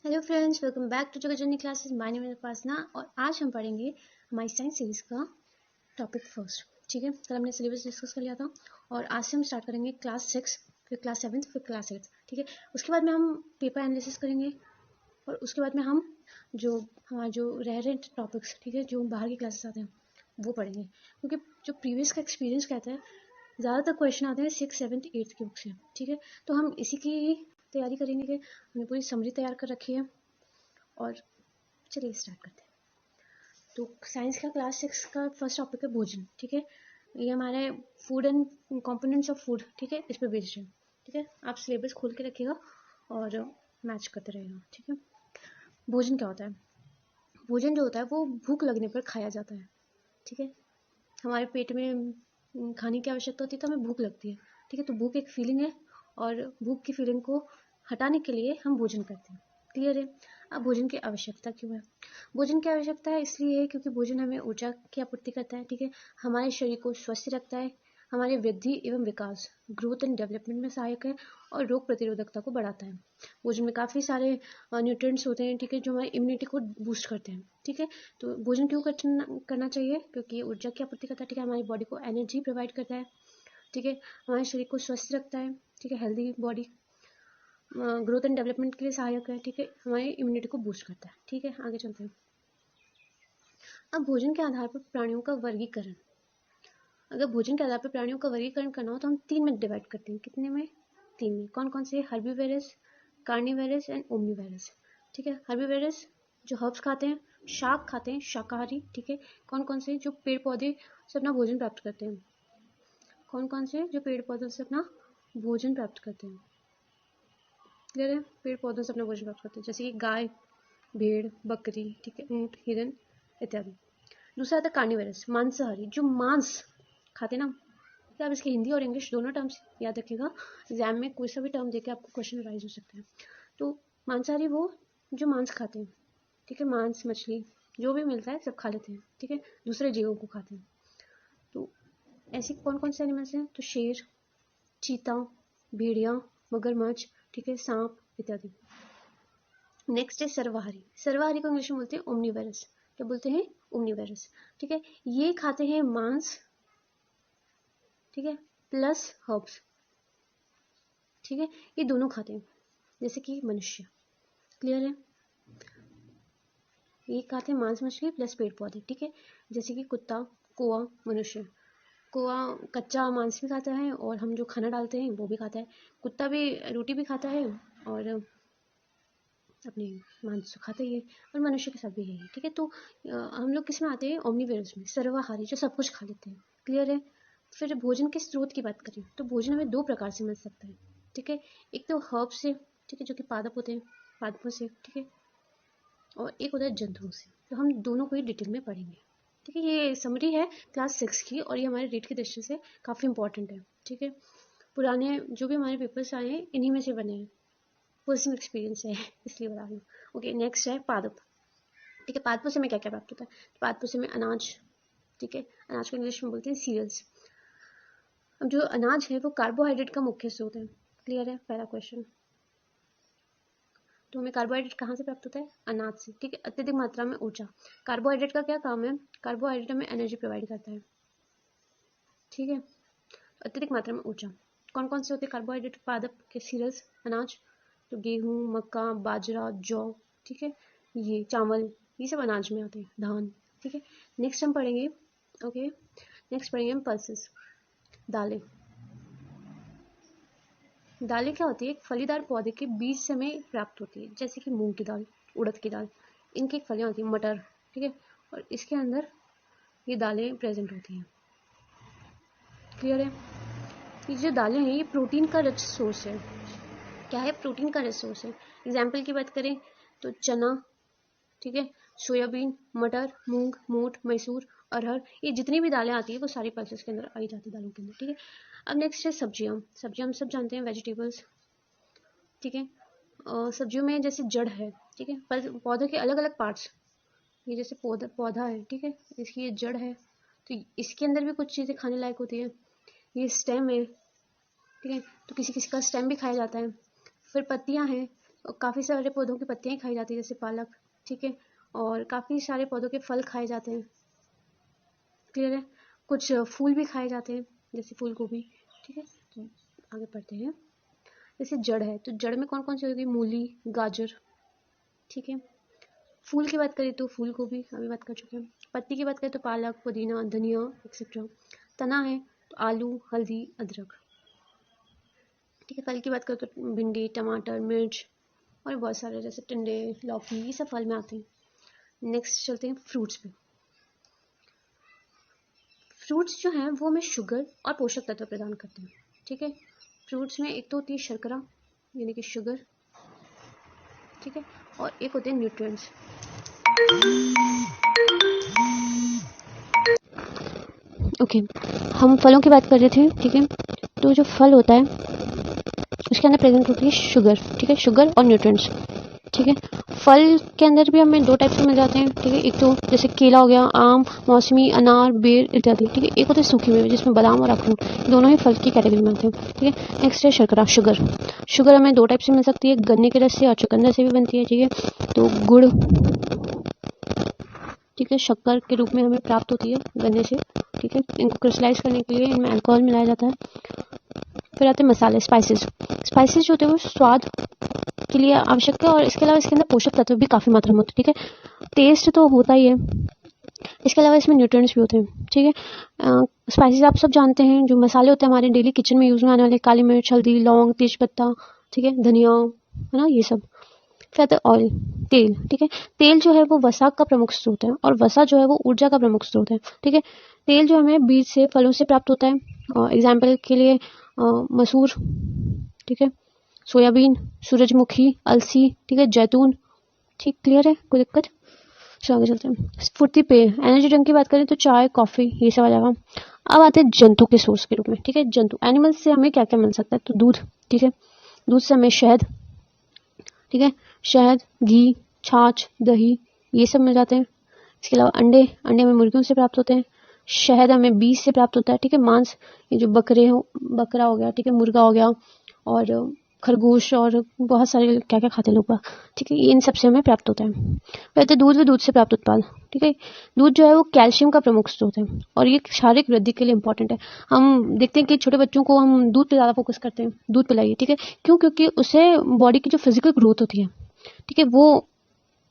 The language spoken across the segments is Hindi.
Hello friends, welcome back to Journey Classes. My name is Upasana और आज हम पढ़ेंगे हमारी साइंस सीरीज का टॉपिक फर्स्ट। ठीक है, कल हमने सिलेबस डिस्कस कर लिया था और आज से हम स्टार्ट करेंगे क्लास 6, फिर क्लास 7, फिर क्लास 8। ठीक है, उसके बाद में हम पेपर एनालिसिस करेंगे और उसके बाद में हम जो रह रहे टॉपिक्स, ठीक है, जो बाहर की क्लासेस आते हैं वो पढ़ेंगे, क्योंकि जो प्रीवियस का एक्सपीरियंस कहता है ज़्यादातर क्वेश्चन आते हैं 6, 7, 8 की बुक से। ठीक है, तो हम इसी की तैयारी करेंगे कि हमने पूरी समरी तैयार कर रखी है और चलिए स्टार्ट करते हैं। तो साइंस का क्लास 6 का फर्स्ट टॉपिक है भोजन। ठीक है, ये हमारे food and components of food, ठीक है, इस पर बेस्ड है। ठीक है, आप सिलेबस खोल के रखिएगा और मैच करते रहेगा। ठीक है, भोजन क्या होता है? भोजन जो होता है वो भूख लगने पर खाया जाता है। ठीक है, हमारे पेट में खाने की आवश्यकता होती है तो हमें भूख लगती है। ठीक है, तो भूख एक फीलिंग है और भूख की फीलिंग को हटाने के लिए हम भोजन करते हैं। क्लियर है? अब भोजन की आवश्यकता क्यों है? भोजन की आवश्यकता है इसलिए है क्योंकि भोजन हमें ऊर्जा की आपूर्ति करता है। ठीक है, हमारे शरीर को स्वस्थ रखता है, हमारे वृद्धि एवं विकास, ग्रोथ एंड डेवलपमेंट में सहायक है और रोग प्रतिरोधकता को बढ़ाता है। भोजन में काफ़ी सारे न्यूट्रिएंट्स होते हैं, ठीक है, जो हमारी इम्यूनिटी को बूस्ट करते हैं। ठीक है, तो भोजन क्यों करना चाहिए? क्योंकि ऊर्जा की आपूर्ति करता है। ठीक है, हमारी बॉडी को एनर्जी प्रोवाइड करता है। ठीक है, हमारे शरीर को स्वस्थ रखता है। ठीक है, healthy body growth and development के लिए सहायक है। ठीक है, हमारी इम्यूनिटी को बूस्ट करता है। ठीक है, आगे चलते हैं। अब भोजन के आधार पर प्राणियों का वर्गीकरण। अगर भोजन के आधार पर प्राणियों का वर्गीकरण करना हो तो हम 3 में डिवाइड करते हैं। कितने में? 3 में। कौन कौन से? हर्बीवेरस, कार्निवेरस एंड ओमनीवेरस। ठीक है, हर्बीवेरस जो हर्ब्स खाते हैं, शाक खाते हैं, शाकाहारी। ठीक है, कौन कौन से? जो पेड़ पौधे से अपना भोजन प्राप्त करते हैं। कौन कौन से? जो पेड़ पौधों से अपना भोजन प्राप्त करते हैं। क्लियर है? पेड़ पौधों से अपना भोजन प्राप्त करते हैं, जैसे कि गाय, भेड़, बकरी, ठीक है, ऊँट, हिरन इत्यादि। दूसरा आता है कार्निवेरस, मांसाहारी, जो मांस खाते ना। तो आप इसके हिंदी और इंग्लिश दोनों टर्म्स याद रखिएगा, एग्जाम में कोई सा भी टर्म देके आपको क्वेश्चन राइज हो सकते हैं। तो मांसाहारी वो जो मांस खाते हैं। ठीक है, मांस, मछली जो भी मिलता है सब खा लेते हैं। ठीक है, दूसरे जीवों को खाते हैं। तो ऐसे कौन कौन से एनिमल्स हैं? तो शेर, चीता, भेड़िया, मगरमच्छ, ठीक है, सांप इत्यादि। नेक्स्ट है सर्वाहारी। सर्वाहारी को इंग्लिश में बोलते हैं ओमनीवेरस। क्या बोलते हैं? ओमनीवेरस। ठीक है, ये खाते हैं मांस, ठीक है, प्लस हर्ब्स। ठीक है, ये दोनों खाते हैं, जैसे कि मनुष्य। क्लियर है? ये खाते हैं मांस, मछली प्लस पेड़ पौधे। ठीक है, जैसे कि कुत्ता, कौवा, मनुष्य। कौवा कच्चा मांस भी खाता है और हम जो खाना डालते हैं वो भी खाता है। कुत्ता भी रोटी भी खाता है और अपने मांस तो खाता ही है, और मनुष्य के साथ भी है। ठीक है, तो हम लोग किस में आते हैं? ओमनीवेरस में, सर्वाहारी, जो सब कुछ खा लेते हैं। क्लियर है? फिर भोजन के स्रोत की बात करें तो भोजन हमें 2 प्रकार से मिल सकता है। ठीक है, एक तो हर्ब से, ठीक है, जो कि पादप होते हैं, पादपों से। ठीक है, और एक होता है जंतुओं से। तो हम दोनों को ही डिटेल में पढ़ेंगे। ठीक है, ये समरी है क्लास 6 की और ये हमारे रीड की दृष्टि से काफ़ी इंपॉर्टेंट है। ठीक है, पुराने जो भी हमारे पेपर्स आए हैं इन्हीं में से बने हैं, पर्सनल एक्सपीरियंस है इसलिए बता रही हूँ। ओके, नेक्स्ट है पादप। ठीक है, पादपों से में क्या क्या प्राप्त होता है? पादपों से में अनाज। ठीक है, अनाज को इंग्लिश में बोलते हैं सीरियल्स। अब जो अनाज है वो कार्बोहाइड्रेट का मुख्य स्रोत है। क्लियर है? पहला क्वेश्चन। तो हमें कार्बोहाइड्रेट कहाँ से प्राप्त होता है? अनाज से। ठीक है, अत्यधिक मात्रा में ऊर्जा। कार्बोहाइड्रेट का क्या काम है? कार्बोहाइड्रेट हमें एनर्जी प्रोवाइड करता है। ठीक है, अत्यधिक मात्रा में ऊर्जा। कौन कौन से होते हैं कार्बोहाइड्रेट पादप के? सीरियल्स, अनाज, तो गेहूँ, मक्का, बाजरा, जौ, ठीक है, ये चावल, ये सब अनाज में आते हैं, धान। ठीक है, नेक्स्ट हम पढ़ेंगे, ओके, नेक्स्ट पढ़ेंगे हम पल्सेस, दालें। दालें क्या होती है? एक फलीदार पौधे के बीज से हमें प्राप्त होती है, जैसे कि मूंग की दाल, उड़द की दाल, इनकी फलियाँ होती हैं, मटर। ठीक है, और इसके अंदर ये दालें प्रेजेंट होती हैं। क्लियर है? ये जो दालें हैं ये प्रोटीन का रिच सोर्स है। क्या है? प्रोटीन का रिसोर्स है। एग्जाम्पल की बात करें तो चना, ठीक है, सोयाबीन, मटर, मूंग, मोठ, मैसूर, अरहर, ये जितनी भी दालें आती है वो सारी पल्सेस के अंदर आई जाती है, दालों के अंदर। ठीक है, अब नेक्स्ट है सब्जियां। सब्जियां हम सब जानते हैं, वेजिटेबल्स। ठीक है, सब्जियों में जैसे जड़ है, ठीक है, पौधे के अलग अलग पार्ट्स, ये जैसे पौधा है, ठीक है, इसकी ये जड़ है, तो इसके अंदर भी कुछ चीज़ें खाने लायक होती है। ये स्टेम है, ठीक है, तो किसी किसी का स्टेम भी खाया जाता है। फिर पत्तियां हैं, काफ़ी सारे पौधों की पत्तियाँ खाई जाती है जैसे पालक, ठीक है, और काफ़ी सारे पौधों के फल खाए जाते हैं, क्लियर है। कुछ फूल भी खाए जाते हैं जैसे फूल गोभी, ठीक है। तो आगे पढ़ते हैं। जैसे जड़ है तो जड़ में कौन कौन सी होगी, मूली, गाजर, ठीक है। फूल की बात करें तो फूल गोभी अभी बात कर चुके हैं। पत्ती की बात करें तो पालक, पुदीना, धनिया एक्सेट्रा। तना है तो आलू, हल्दी, अदरक, ठीक है। फल की बात करें तो भिंडी, टमाटर, मिर्च और बहुत सारे जैसे टिंडे, लौकी, ये सब फल में आते हैं। नेक्स्ट चलते हैं फ्रूट्स पे। फ्रूट्स जो हैं वो हमें शुगर और पोषक तत्व प्रदान करते हैं, ठीक है। फ्रूट्स में एक तो होती है शर्करा यानी कि शुगर, ठीक है, और एक होते हैं न्यूट्रिएंट्स। ओके, हम फलों की बात कर रहे थे, ठीक है। तो जो फल होता है उसके अंदर प्रेजेंट होती है शुगर, ठीक है, शुगर और न्यूट्रिएंट्स, ठीक है। फल के अंदर भी हमें दो टाइप से मिल जाते हैं, ठीक है। एक तो जैसे केला हो गया, आम, मौसमी, अनार, बेर इत्यादि, ठीक है। एक होते हैं सूखे मेवे जिसमें बादाम और अखरोट, दोनों ही फल की कैटेगरी में आते हैं, ठीक है। नेक्स्ट है शर्करा, शुगर। शुगर हमें दो टाइप से मिल सकती है, गन्ने के रस से और चुकंदर से भी बनती है, ठीक है। तो गुड़, ठीक है, शक्कर के रूप में हमें प्राप्त होती है गन्ने से, ठीक है। इनको क्रिस्टलाइज करने के लिए इनमें अल्कोहल मिलाया जाता है। फिर आते हैं मसाले, स्पाइसेस। स्पाइसेस जो होते हैं वो स्वाद के लिए आवश्यक है और इसके अलावा इसके अंदर पोषक तत्व भी काफ़ी मात्रा में होते हैं, ठीक है। टेस्ट तो होता ही है, इसके अलावा इसमें न्यूट्रिएंट्स भी होते हैं, ठीक है। स्पाइसेस आप सब जानते हैं, जो मसाले होते हैं हमारे डेली किचन में यूज़ में आने वाले, काली मिर्च, हल्दी, लौंग, तेज पत्ता, ठीक है, धनिया, है ना, ये सब। फिर आता है ऑयल, तेल, ठीक है। तेल जो है वो वसा का प्रमुख स्रोत है और वसा जो है वो ऊर्जा का प्रमुख स्रोत है, ठीक है। तेल जो हमें बीज से, फलों से प्राप्त होता है। एग्जाम्पल के लिए मसूर, ठीक है, सोयाबीन, सूरजमुखी, अलसी, ठीक है, जैतून, ठीक, क्लियर है, कोई दिक्कत। चलो आगे चलते हैं। स्फूर्ति पेय, एनर्जी ड्रिंक की बात करें तो चाय, कॉफी, ये सब आ जाएगा। अब आते हैं जंतु के सोर्स के रूप में, ठीक है। जंतु, एनिमल्स से हमें क्या क्या मिल सकता है, तो दूध, ठीक है, दूध से हमें शहद, ठीक है, शहद, घी, छाछ, दही, ये सब मिल जाते हैं। इसके अलावा अंडे, अंडे हमें मुर्गियों से प्राप्त होते हैं। शहद हमें बीज से प्राप्त होता है, ठीक है। मांस, ये जो बकरा हो गया, ठीक है, मुर्गा हो गया और खरगोश और बहुत सारे क्या क्या खाते हैं लोग, ठीक है, इन सब से हमें प्राप्त होता है। वैसे दूध व दूध से प्राप्त उत्पाद, ठीक है। दूध जो है वो कैल्शियम का प्रमुख स्रोत है और ये शारीरिक वृद्धि के लिए इंपॉर्टेंट है। हम देखते हैं कि छोटे बच्चों को हम दूध पे ज़्यादा फोकस करते हैं, दूध पिलाइए, ठीक है। क्यों? क्योंकि उससे बॉडी की जो फिजिकल ग्रोथ होती है, ठीक है, वो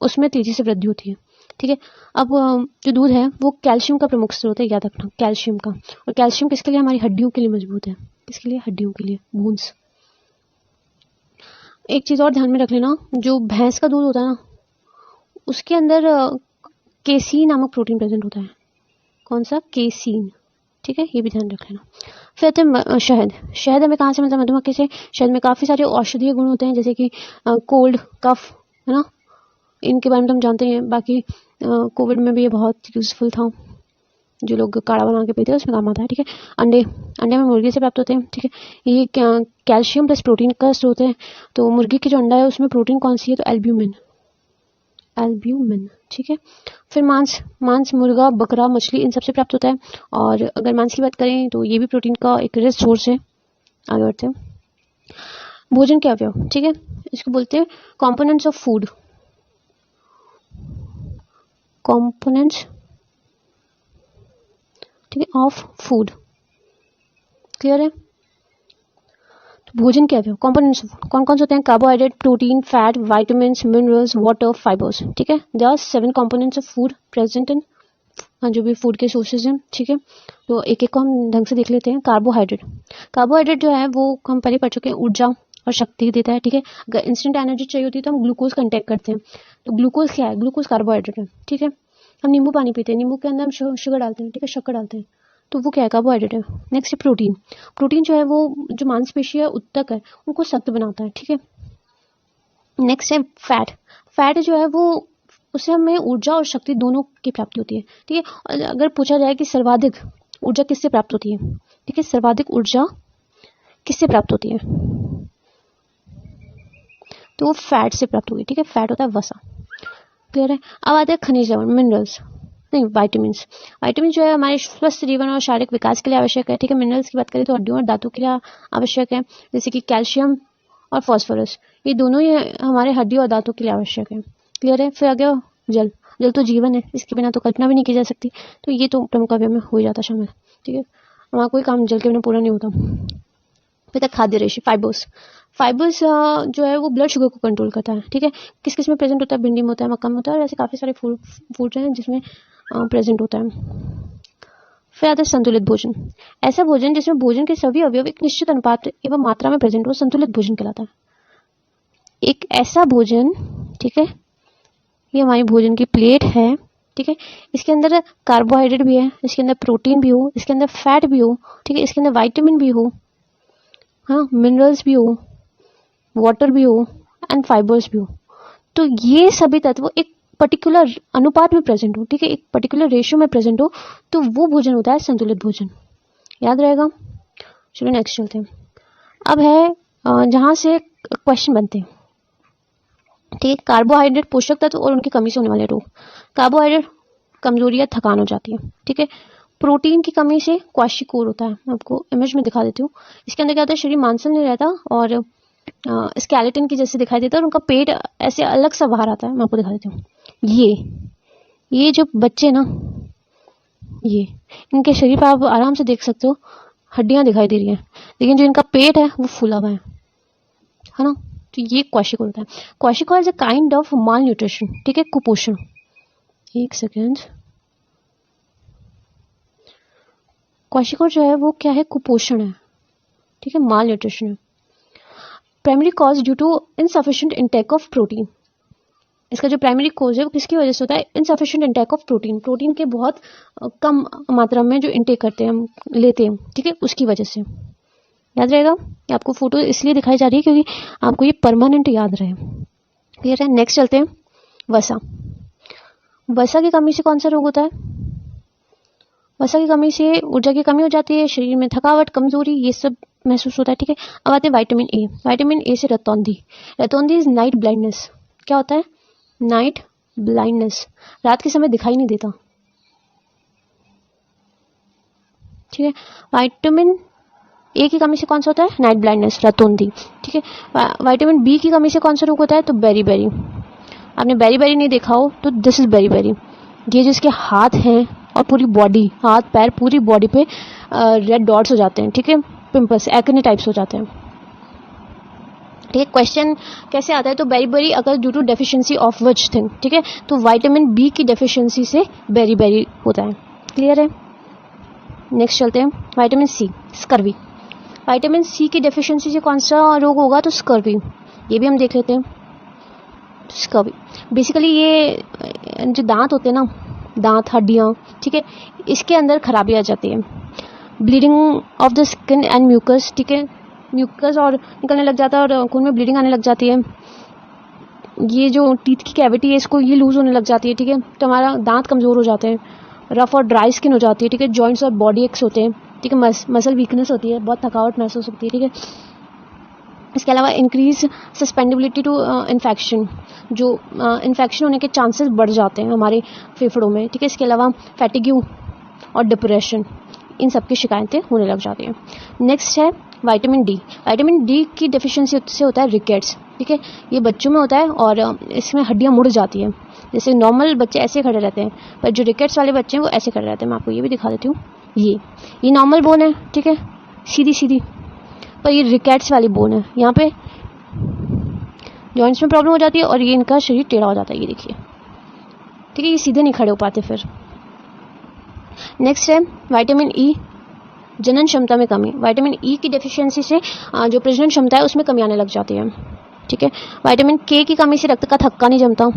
उसमें तेजी से वृद्धि होती है, ठीक है। अब जो दूध है वो कैल्शियम का प्रमुख स्रोत है, याद रखना, कैल्शियम का। और कैल्शियम किसके लिए? हमारी हड्डियों के लिए मजबूत है। किसके लिए? हड्डियों के लिए, बोन्स। एक चीज़ और ध्यान में रख लेना, जो भैंस का दूध होता है ना, उसके अंदर केसीन नामक प्रोटीन प्रेजेंट होता है। कौन सा? केसीन, ठीक है, ये भी ध्यान रख लेना। फिर आते हैं शहद। शहद हमें कहाँ से मिलता है? मधुमक्खी से। शहद में काफ़ी सारे औषधीय गुण होते हैं, जैसे कि कोल्ड, कफ, है ना, इनके बारे में तो हम जानते हैं। बाकी कोविड में भी ये बहुत यूजफुल था, जो लोग काढ़ा बना के पीते हैं उसमें काम आता है, ठीक है। अंडे, अंडे में मुर्गी से प्राप्त होते हैं, ठीक है। ये कैल्शियम प्लस प्रोटीन का स्रोत है। तो मुर्गी की जो अंडा है उसमें प्रोटीन कौन सी है? तो एल्ब्यूमिन, एल्ब्यूमिन, ठीक है। फिर मांस, मांस मुर्गा, बकरा, मछली, इन सबसे प्राप्त होता है। और अगर मांस की बात करें तो ये भी प्रोटीन का एक रिच सोर्स है। आगे बढ़ते हैं। भोजन के अवयव, ठीक है, इसको बोलते हैं कॉम्पोनेंट्स ऑफ फूड, कॉम्पोनेंट्स, ठीक है, ऑफ फूड, क्लियर है। तो भोजन के अवयव, कॉम्पोनेंट्स ऑफ फूड कौन कौन से होते हैं? Carbohydrate, protein, fat, vitamins, minerals, water, fibres, ठीक है। There are 7 components of food present in, जो भी फूड के सोर्सेज हैं, ठीक है। तो एक एक को हम ढंग से देख लेते हैं। कार्बोहाइड्रेट, कार्बोहाइड्रेट जो है वो हम पहले पढ़ चुके हैं, ऊर्जा और शक्ति देता है, ठीक है। अगर इंस्टेंट एनर्जी चाहिए होती है तो हम ग्लूकोज का इंटेक करते हैं। तो ग्लूकोज क्या है? ग्लूकोज कार्बोहाइड्रेट है, ठीक है। हम नींबू पानी पीते हैं, नींबू के अंदर हम शुगर डालते हैं, ठीक है, शक्कर डालते हैं, तो वो क्या है? कार्बोहाइड्रेट है। नेक्स्ट है प्रोटीन। प्रोटीन जो है वो जो मांसपेशी है, ऊतक है, उनको सख्त बनाता है, ठीक है। नेक्स्ट है फैट। फैट जो है वो, उससे हमें ऊर्जा और शक्ति दोनों की प्राप्ति होती है, ठीक है। और अगर पूछा जाए कि सर्वाधिक ऊर्जा किससे प्राप्त होती है, ठीक है, सर्वाधिक ऊर्जा किससे प्राप्त होती है, तो वो फैट से प्राप्त होगी, ठीक है। फैट होता है वसा, क्लियर है। अब आते हैं खनिज लवण, मिनरल्स, नहीं, वाइटामिन। वाइटामिन जो है हमारे स्वस्थ जीवन और शारीरिक विकास के लिए आवश्यक है, ठीक है। मिनरल्स की बात करें तो हड्डियों और दांतों के लिए आवश्यक है, जैसे कि कैल्शियम और फॉस्फोरस, ये दोनों ही हमारे हड्डी और दांतों के लिए आवश्यक है। क्लियर है। फिर आ गया जल। जल तो जीवन है, इसके बिना तो कल्पना भी नहीं की जा सकती, तो ये तो प्रमुख अवयव में हो ही जाता शामिल। ठीक है, हमारा कोई काम जल के बिना पूरा नहीं होता। फिर तक खाद्य रेशे, फाइबर्स। फाइबर्स जो है वो ब्लड शुगर को कंट्रोल करता है। ठीक है, किस किस में प्रेजेंट होता है? भिंडी में होता है, मक्का में होता है, और ऐसे काफ़ी सारे फूड हैं जिसमें प्रेजेंट होता है। फिर आता है संतुलित भोजन। ऐसा भोजन जिसमें भोजन के सभी अवयव एक निश्चित अनुपात एवं मात्रा में प्रेजेंट हो, संतुलित भोजन कहलाता है। एक ऐसा भोजन, ठीक है, ये हमारी भोजन की प्लेट है। ठीक है, इसके अंदर कार्बोहाइड्रेट भी है, इसके अंदर प्रोटीन भी हो, इसके अंदर फैट भी हो, ठीक है, इसके अंदर विटामिन भी हो, हाँ, मिनरल्स भी हो, वाटर भी हो एंड फाइबर्स भी हो। तो ये सभी तत्व एक पर्टिकुलर अनुपात में प्रेजेंट हो, ठीक है, एक पर्टिकुलर रेशियो में प्रेजेंट हो, तो वो भोजन होता है संतुलित भोजन। याद रहेगा। चलो नेक्स्ट चलते हैं। अब है जहां से क्वेश्चन बनते हैं। ठीक है, कार्बोहाइड्रेट पोषक तत्व और उनकी कमी से होने वाले रोग। कार्बोहाइड्रेट कमजोरी या थकान हो जाती है। ठीक है, प्रोटीन की कमी से क्वाशिकोर होता है, मैं आपको इमेज में दिखा देती हूँ। इसके अंदर क्या होता है, शरीर मांसल नहीं रहता और स्केलेटन की जैसे दिखाई देता है, और उनका पेट ऐसे अलग सा बाहर आता है। मैं आपको दिखा देती हूँ। ये जो बच्चे ना, ये इनके शरीर पर आप आराम से देख सकते हो, हड्डियां दिखाई दे रही हैं, लेकिन जो इनका पेट है वो फूला हुआ है ना। तो ये क्वाशिकोर होता है। Kwashiorkor is a kind of malnutrition. ठीक है, कुपोषण। एक सेकेंड, क्वाशिकोर जो है वो क्या है, कुपोषण है। ठीक है, माल न्यूट्रिशन है। Primary cause due to insufficient intake of protein. इसका जो प्राइमरी कॉज है वो किसकी वजह से होता है, insufficient intake of protein, protein के बहुत कम मात्रा में जो इंटेक करते हैं हम, लेते हैं, ठीक है, उसकी वजह से। याद रहेगा। आपको फोटो इसलिए दिखाई जा रही है क्योंकि आपको ये परमानेंट याद रहे। क्लियर है। नेक्स्ट चलते हैं, वसा। वसा की कमी से कौन सा रोग होता है? वसा की कमी से ऊर्जा की कमी हो जाती है, शरीर में थकावट, कमजोरी, ये सब महसूस होता है। ठीक है, अब आते हैं विटामिन ए। विटामिन ए से रतौंधी। रतौंधी इज नाइट ब्लाइंडनेस। क्या होता है? नाइट ब्लाइंडनेस, रात के समय दिखाई नहीं देता। ठीक है, विटामिन ए की कमी से कौन सा होता है? नाइट ब्लाइंडनेस, रतौंधी। ठीक है, विटामिन बी की कमी से कौन सा रोग होता है? तो बेरी बेरी। आपने बेरी बेरी नहीं देखा हो तो दिस इज बेरी बेरी। ये जिसके हाथ हैं और पूरी बॉडी, हाथ पैर पूरी बॉडी पे रेड डॉट्स हो जाते हैं। ठीक है, पिंपल्स, एक्ने टाइप्स हो जाते हैं। ठीक है, क्वेश्चन कैसे आता है? तो बेरी बेरी अगर due to deficiency of which thing. ठीक है, तो विटामिन बी की डेफिशिएंसी से बेरी बेरी होता है। क्लियर है। नेक्स्ट चलते हैं, vitamin C, scurvy. Vitamin C की डेफिशिएंसी से कौन सा रोग होगा? तो स्कर्वी। ये भी हम देख लेते हैं। स्कर्वी बेसिकली ये जो दांत होते हैं ना, दांत, हड्डियां, ठीक है, इसके अंदर खराबी आ जाती है। Bleeding of the skin and mucus. ठीक है, म्यूकस और निकलने लग जाता है और खून में ब्लीडिंग आने लग जाती है। ये जो टीथ की कैविटी है इसको, ये लूज होने लग जाती है। ठीक है, तो हमारा दांत कमजोर हो जाते हैं, रफ और ड्राई स्किन हो जाती है। ठीक है, जॉइंट्स और बॉडी एक्स होते हैं। ठीक है, मसल वीकनेस होती है, बहुत थकावट महसूस होती है। ठीक है, इसके अलावा इंक्रीज सस्पेंडेबिलिटी टू इन्फेक्शन, जो इन्फेक्शन होने के चांसेस बढ़ जाते हैं हमारे फेफड़ों में। ठीक है, इसके अलावा फैटिग्यू और डिप्रेशन, इन सब की शिकायतें होने लग जाती हैं। नेक्स्ट है विटामिन डी। विटामिन डी की डेफिशिएंसी से होता है रिकेट्स। ठीक है, ये बच्चों में होता है और इसमें हड्डियां मुड़ जाती हैं। जैसे नॉर्मल बच्चे ऐसे खड़े रहते हैं, पर जो रिकेट्स वाले बच्चे हैं वो ऐसे खड़े रहते हैं। मैं आपको ये भी दिखा देती हूँ। ये नॉर्मल बोन है। ठीक है, सीधी सीधी, पर ये रिकेट्स वाली बोन है। यहाँ पे जॉइंट्स में प्रॉब्लम हो जाती है और ये इनका शरीर टेढ़ा हो जाता है। ये देखिए, ठीक है, ये सीधे नहीं खड़े हो पाते फिर। नेक्स्ट है विटामिन ई, जनन क्षमता में कमी। विटामिन ई की डेफिशिएंसी से जो प्रजनन क्षमता है उसमें कमी आने लग जाती है। ठीक है, विटामिन के की कमी से रक्त का थक्का नहीं जमता।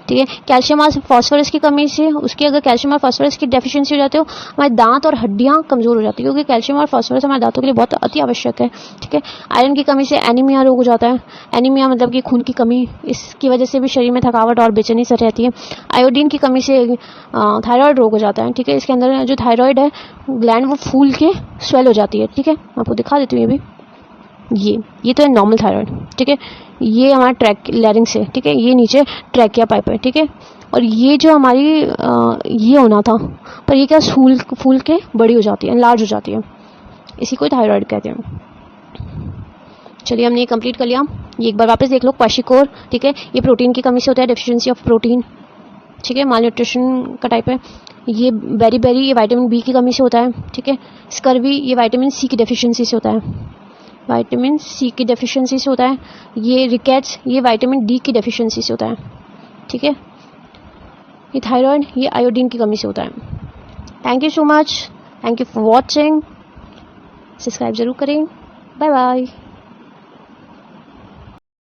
ठीक है, कैल्शियम और फास्फोरस की कमी से, उसकी अगर कैल्शियम और फास्फोरस की डेफिशिएंसी हो जाती है, हमारे दांत और हड्डियां कमजोर हो जाती है, क्योंकि कैल्शियम और फास्फोरस हमारे दांतों के लिए बहुत अति आवश्यक है। ठीक है, आयरन की कमी से एनीमिया रोग हो जाता है। एनीमिया मतलब कि खून की कमी, इसकी वजह से भी शरीर में थकावट और बेचैनी सी रहती है। आयोडीन की कमी से थायराइड रोग हो जाता है। ठीक है, इसके अंदर जो थायराइड है ग्लैंड वो फूल के स्वेल हो जाती है। ठीक है, मैं आपको दिखा देती हूँ। ये भी ये तो है नॉर्मल थायराइड। ठीक है, ये हमारा ट्रैक लैरिंग्स है। ठीक है, ये नीचे ट्रैकिया पाइप है। ठीक है, और ये जो हमारी ये होना था, पर ये क्या फूल के बड़ी हो जाती है, लार्ज हो जाती है, इसी को थायराइड कहते हैं। चलिए हमने ये कंप्लीट कर लिया। ये एक बार वापस देख लो, क्वाशिकोर, ठीक है, ये प्रोटीन की कमी से होता है, डेफिशिएंसी ऑफ प्रोटीन, ठीक है, माल न्यूट्रिशन का टाइप है। ये बेरी ये विटामिन बी की कमी से होता है, ठीक है। स्कर्वी ये विटामिन सी की डेफिशिएंसी से होता है, विटामिन सी की डेफिशिएंसी से होता है। ये रिकेट्स ये विटामिन डी की डेफिशिएंसी से होता है, ठीक है। ये थायराइड ये आयोडीन की कमी से होता है। Thank you so much, thank you for watching, subscribe जरूर करें, बाय बाय।